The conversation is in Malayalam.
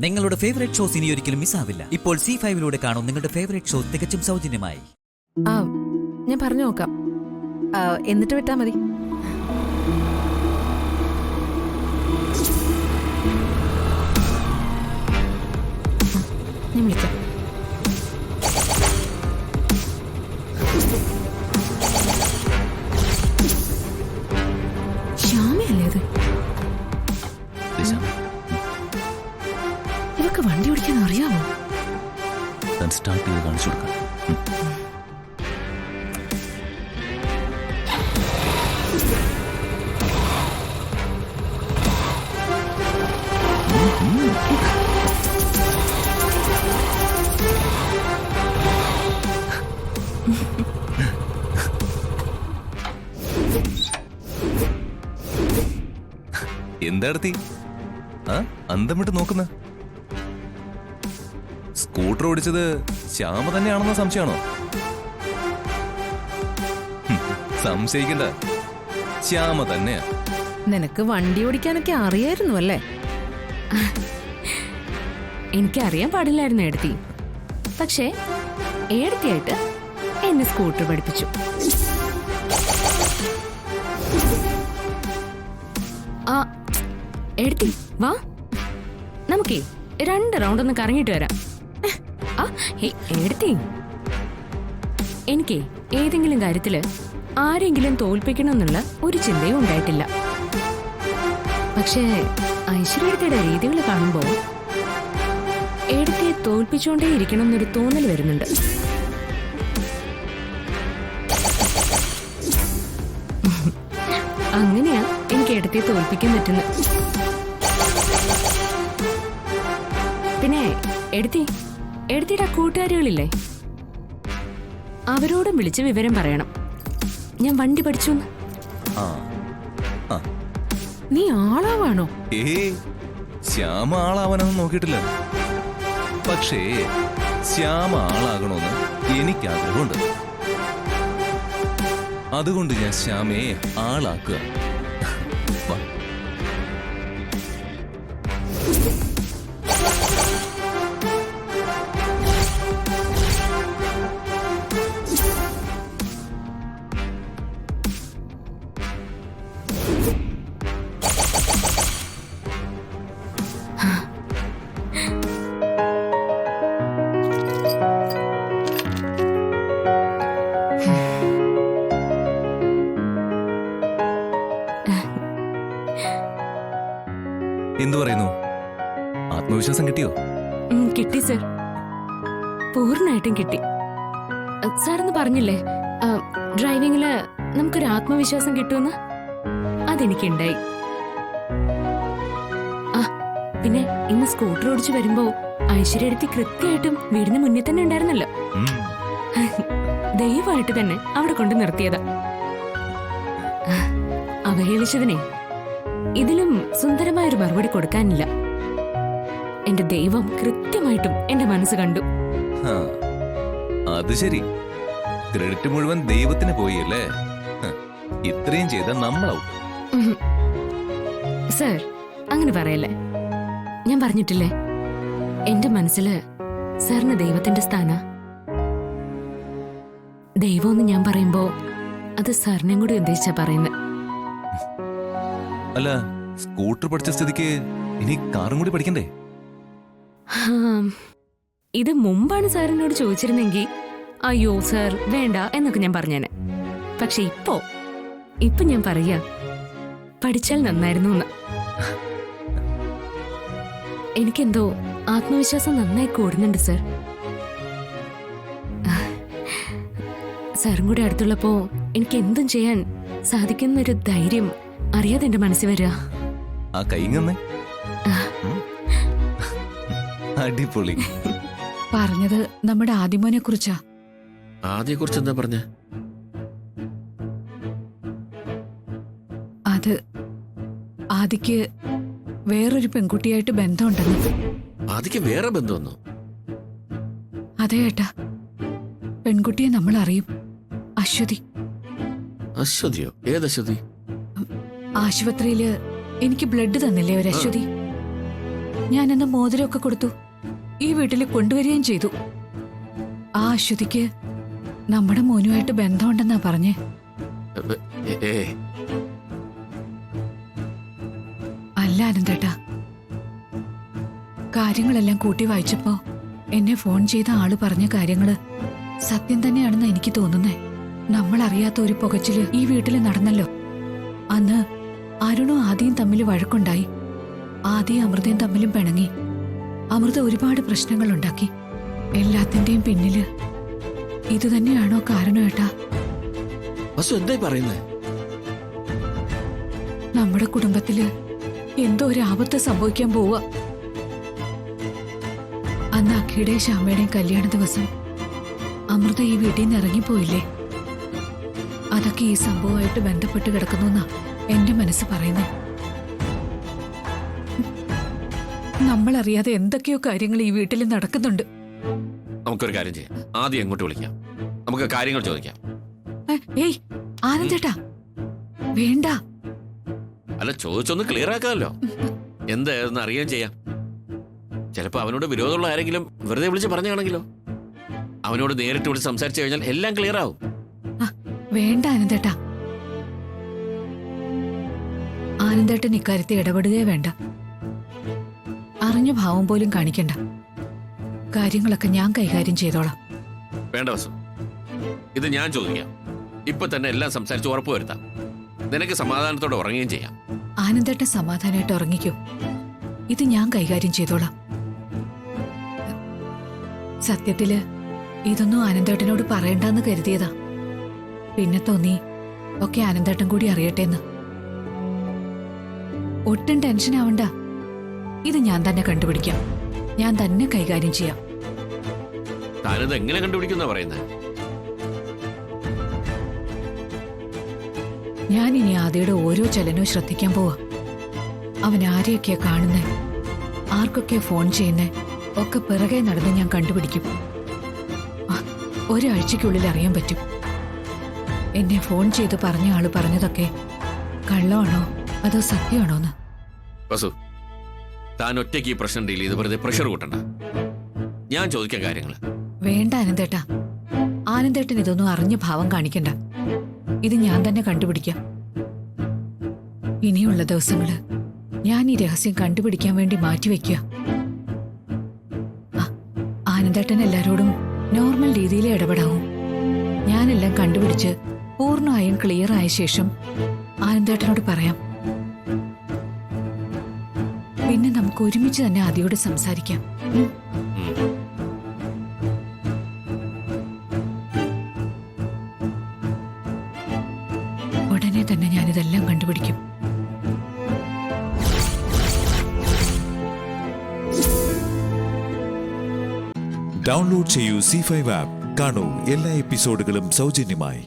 നിങ്ങളുടെ ഫേവറേറ്റ് ഷോസ് ഇനി ഒരിക്കലും മിസ്സാവില്ല. ഇപ്പോൾ C5 കാണും നിങ്ങളുടെ ഫേവറേറ്റ് ഷോ തികച്ചും സൗജന്യമായി. ഞാൻ പറഞ്ഞു നോക്കാം, എന്നിട്ട് വിട്ടാ മതി. ഞാൻ വിളിക്കാം. ശ്യാമയല്ലേ അത്? ഇവക്ക് വണ്ടി ഓടിക്കാൻ അറിയാമോ? സ്റ്റാർട്ട് ചെയ്ത് കാണിച്ചു കൊടുക്കാം. എന്താടത്തി അന്തം വിട്ട് നോക്കുന്ന? സ്കൂട്ടർ ഓടിച്ചത് ശ്യാമ തന്നെയാണെന്ന സംശയമാണോ? സംശയിക്കണ്ട, ശ്യാമ തന്നെയാ. നിനക്ക് വണ്ടി ഓടിക്കാനൊക്കെ അറിയായിരുന്നു അല്ലേ? എനിക്കറിയാൻ പാടില്ലായിരുന്നു ഏടത്തി. പക്ഷേ ഏടത്തിയായിട്ട് എന്നെ സ്കൂട്ടർ പഠിപ്പിച്ചു. ഏടത്തി വാ, നമുക്കേ 2 റൗണ്ട് ഒന്ന് കറങ്ങിട്ട് വരാം. ഏടത്തി, എനിക്ക് ഏതെങ്കിലും കാര്യത്തില് ആരെങ്കിലും തോൽപ്പിക്കണമെന്നുള്ള ഒരു ചിന്തയും ഉണ്ടായിട്ടില്ല. പക്ഷേ ഐശ്വര്യയുടെ രീതികൾ കാണുമ്പോ ഏടത്തിയെ തോൽപ്പിച്ചുകൊണ്ടേ ഇരിക്കണം എന്നൊരു തോന്നൽ വരുന്നുണ്ട്. അങ്ങനെയാ എനിക്ക് ഏടത്തിയെ തോൽപ്പിക്കാൻ പറ്റുന്നത്. പിന്നെ എടുത്തിട്ട് കൂട്ടുകാരികളില്ലേ, അവരോടും വിളിച്ച് വിവരം പറയണം ഞാൻ വണ്ടി പഠിച്ചു. നീ ആളാവാണോ? ശ്യാമ ആളാവാനൊന്നും നോക്കിയിട്ടില്ല. പക്ഷേ ശ്യാമ ആളാകണമെന്ന് എനിക്ക് ആഗ്രഹമുണ്ട്. അതുകൊണ്ട് ഞാൻ ശ്യാമയെ ആളാക്കുക. എന്തു പറയുന്നു? ആത്മവിശ്വാസം കിട്ടിയോ? കിട്ടി സർ, പൂർണ്ണമായിട്ടും കിട്ടി. സാറെന്ന് പറഞ്ഞില്ലേ ഡ്രൈവിംഗില് നമുക്കൊരു ആത്മവിശ്വാസം കിട്ടുമെന്ന്? അതെനിക്കുണ്ടായി. പിന്നെ ഇന്ന് സ്കൂട്ടർ ഓടിച്ചു വരുമ്പോ ഐശ്വര്യടുത്തി കൃത്യമായിട്ടും വീടിന് മുന്നിൽ തന്നെ ഉണ്ടായിരുന്നല്ലോ. ദയവായിട്ട് തന്നെ അവിടെ കൊണ്ട് നിർത്തിയതാ. അവഹേളിച്ചതിനെ ഇതിലും സുന്ദരമായൊരു മറുപടി കൊടുക്കാനില്ല. എന്റെ ദൈവം കൃത്യമായിട്ടും എന്റെ മനസ്സ് കണ്ടു. അത് ശരി, ക്രെഡിറ്റ് മുഴുവൻ ദൈവത്തിന് പോയി അല്ലേ? ഇത്രയും ചെയ്ത നമ്മളാവും. സർ അങ്ങനെ പറയല്ലേ. ഞാൻ പറഞ്ഞിട്ടില്ലേ, എന്റെ മനസ്സില് സാറിന് ദൈവത്തിന്റെ സ്ഥാന. ദൈവമെന്ന് ഞാൻ പറയുമ്പോ അത് സാറിനെയും കൂടി ഉദ്ദേശിച്ചാ പറയുന്നത്. അല്ല, സ്കൂട്ടർ പഠിച്ച സ്ഥിതിക്ക് ഇനി കാറും കൂടി പഠിക്കണ്ടേ? ഇത് മുമ്പാണ് സാറിനോട് ചോദിച്ചിരുന്നെങ്കിൽ അയ്യോ സാർ വേണ്ട എന്നൊക്കെ ഞാൻ പറഞ്ഞേനെ. പക്ഷെ ഇപ്പൊ ഞാൻ പറയാ, പഠിച്ചാൽ നന്നായിരുന്നു എന്ന്. എനിക്കെന്തോ ആത്മവിശ്വാസം നന്നായി കൂടുന്നുണ്ട് സർ. സാറും കൂടെ അടുത്തുള്ളപ്പോ എനിക്ക് എന്തും ചെയ്യാൻ സാധിക്കുന്നൊരു ധൈര്യം അറിയാതെ എന്റെ മനസ്സിൽ വരിക. ആ കൈങ്ങന്നേ അടിപൊളി. പറഞ്ഞത് നമ്മുടെ ആദിമോനെ കുറിച്ചാ. ആദ്യെ കുറിച്ച് എന്താ പറഞ്ഞ? അത് ആദിക്ക് വേറൊരു പെൺകുട്ടിയായിട്ട് ബന്ധമുണ്ടെന്ന്. ആദിക്ക് വേറെ ബന്ധമൊന്നോ? അതെ ഏട്ടാ, പെൺകുട്ടിയെ നമ്മൾ അറിയും. അശ്വതി. അശ്വതിയോ? ഏതശ്വതി? ആശുപത്രിയില് എനിക്ക് ബ്ലഡ് തന്നില്ലേ ഒരു അശ്വതി? ഞാനെന്ന് മോതിരമൊക്കെ കൊടുത്തു. ഈ വീട്ടിൽ കൊണ്ടുവരികയും ചെയ്തു. ആ അശ്വതിക്ക് നമ്മുടെ മോനുമായിട്ട് ബന്ധമുണ്ടെന്നാ പറഞ്ഞേ. ഏ അല്ല ആനന്ദേട്ടാ, കാര്യങ്ങളെല്ലാം കൂട്ടി വായിച്ചപ്പോ എന്നെ ഫോൺ ചെയ്ത ആള് പറഞ്ഞ കാര്യങ്ങള് സത്യം തന്നെയാണെന്ന് എനിക്ക് തോന്നുന്നേ. നമ്മൾ അറിയാത്ത ഒരു പുകച്ചില് ഈ വീട്ടിൽ നടന്നല്ലോ. അന്ന് അരുണും ആദിയും തമ്മിൽ വഴക്കുണ്ടായി. ആദിയും അമൃതയും തമ്മിലും പിണങ്ങി. അമൃത ഒരുപാട് പ്രശ്നങ്ങൾ ഉണ്ടാക്കി. എല്ലാത്തിന്റെയും പിന്നില് ഇതുതന്നെയാണോ കാരണം ഏട്ടാ? വസു എന്തായി പറയുന്നേ? നമ്മുടെ കുടുംബത്തില് എന്തോ ഒരു ആപത്ത് സംഭവിക്കാൻ പോവുക. അന്ന് അഖിയുടെയും ശ്യാമയുടെയും കല്യാണ ദിവസം അമൃത ഈ വീട്ടിൽ നിന്ന് ഇറങ്ങിപ്പോയില്ലേ? അതൊക്കെ ഈ സംഭവമായിട്ട് ബന്ധപ്പെട്ട് കിടക്കുന്നു എന്റെ മനസ്സ് പറയുന്നേ. നമ്മളറിയാതെ എന്തൊക്കെയോ കാര്യങ്ങൾ ഈ വീട്ടിൽ നടക്കുന്നുണ്ട്. നമുക്കൊരു കാര്യം ചെയ്യാം, ആദ്യം എങ്ങോട്ട് വിളിക്കാം, നമുക്ക് കാര്യങ്ങൾ ചോദിക്കാം. ഏയ് ആനന്ദേട്ടാ, വേണ്ട. അല്ല, ചോദിച്ചൊന്ന് ക്ലിയർ ആക്കാമല്ലോ. എന്താണെന്ന് അറിയാൻ ചെയ്യാം. ചിലപ്പോ അവനോട് വിരോധമുള്ള ആരെങ്കിലും വെറുതെ വിളിച്ച് പറഞ്ഞാണെങ്കിലോ? അവനോട് നേരിട്ട് വിളിച്ച് സംസാരിച്ചു കഴിഞ്ഞാൽ എല്ലാം ക്ലിയർ ആവും. വേണ്ട ആനന്ദേട്ടാ. ആനന്ദേട്ടൻ ഇക്കാര്യത്തിൽ ഇടപെടുകയേ വേണ്ട. അറിഞ്ഞ ഭാവം പോലും കാണിക്കണ്ട. കാര്യങ്ങളൊക്കെ ഞാൻ കൈകാര്യം ചെയ്തോളാം. വേണ്ട വസു, ഇത് ഞാൻ ചോദിക്കാം. ഇപ്പൊ തന്നെ എല്ലാം സംസാരിച്ച് ഉറപ്പുവരുത്താം. നിനക്ക് സമാധാനത്തോടെ ഉറങ്ങുകയും ചെയ്യാം. ആനന്ദേട്ടൻ സമാധാനമായിട്ട് ഉറങ്ങിക്കോ. ഇത് ഞാൻ കൈകാര്യം ചെയ്തോളാം. സത്യത്തില് ഇതൊന്നും ആനന്ദേട്ടനോട് പറയണ്ടെന്ന് കരുതിയതാ. പിന്നെ തോന്നി ഒക്കെ ആനന്ദേട്ടൻ കൂടി അറിയട്ടെന്ന്. ഒട്ടും ടെൻഷൻ ആവണ്ട. ഇത് ഞാൻ തന്നെ കണ്ടുപിടിക്കാം. ഞാൻ തന്നെ കൈകാര്യം ചെയ്യാം. താനിത് എങ്ങനെ കണ്ടുപിടിക്കുന്ന പറയുന്നത്? ഞാൻ ഇനി ആദിയുടെ ഓരോ ചലനവും ശ്രദ്ധിക്കാൻ പോവാ. അവൻ ആരെയൊക്കെയാ കാണുന്നേ, ആർക്കൊക്കെയാ ഫോൺ ചെയ്യുന്നേ, ഒക്കെ പിറകെ നടന്ന് ഞാൻ കണ്ടുപിടിക്കും. ഒരാഴ്ചയ്ക്കുള്ളിൽ അറിയാൻ പറ്റും എന്നെ ഫോൺ ചെയ്ത് പറഞ്ഞ ആള് പറഞ്ഞതൊക്കെ കള്ളമാണോ അതോ സത്യമാണോന്ന്. വസു, താൻ ഒറ്റയ്ക്ക് ഈ പ്രശ്നം ഡീൽ ചെയ്ത് വെറുതെ പ്രഷർ കൂട്ടണ്ട. ഞാൻ ചോദിക്കാൻ കാര്യങ്ങൾ. വേണ്ട ആനന്ദേട്ടാ. ആനന്ദേട്ടൻ ഇതൊന്നും അറിഞ്ഞ ഭാവം കാണിക്കണ്ട. ഇത് ഞാൻ തന്നെ കണ്ടുപിടിക്കാം. ഇനിയുള്ള ദിവസങ്ങള് ഞാൻ ഈ രഹസ്യം കണ്ടുപിടിക്കാൻ വേണ്ടി മാറ്റിവെക്കുക. ആനന്ദേട്ടൻ എല്ലാരോടും നോർമൽ രീതിയിൽ ഇടപെടാവും. ഞാനെല്ലാം കണ്ടുപിടിച്ച് പൂർണ്ണമായും ക്ലിയർ ആയ ശേഷം ആനന്ദേട്ടനോട് പറയാം. പിന്നെ നമുക്ക് ഒരുമിച്ച് തന്നെ ആദിയോട് സംസാരിക്കാം. ഉടനെ തന്നെ ഞാനിതെല്ലാം കണ്ടുപിടിക്കും. ഡൗൺലോഡ് ചെയ്യൂ C5 ആപ്പ്. കാണൂ എല്ലാ എപ്പിസോഡുകളും സൗജന്യമായി.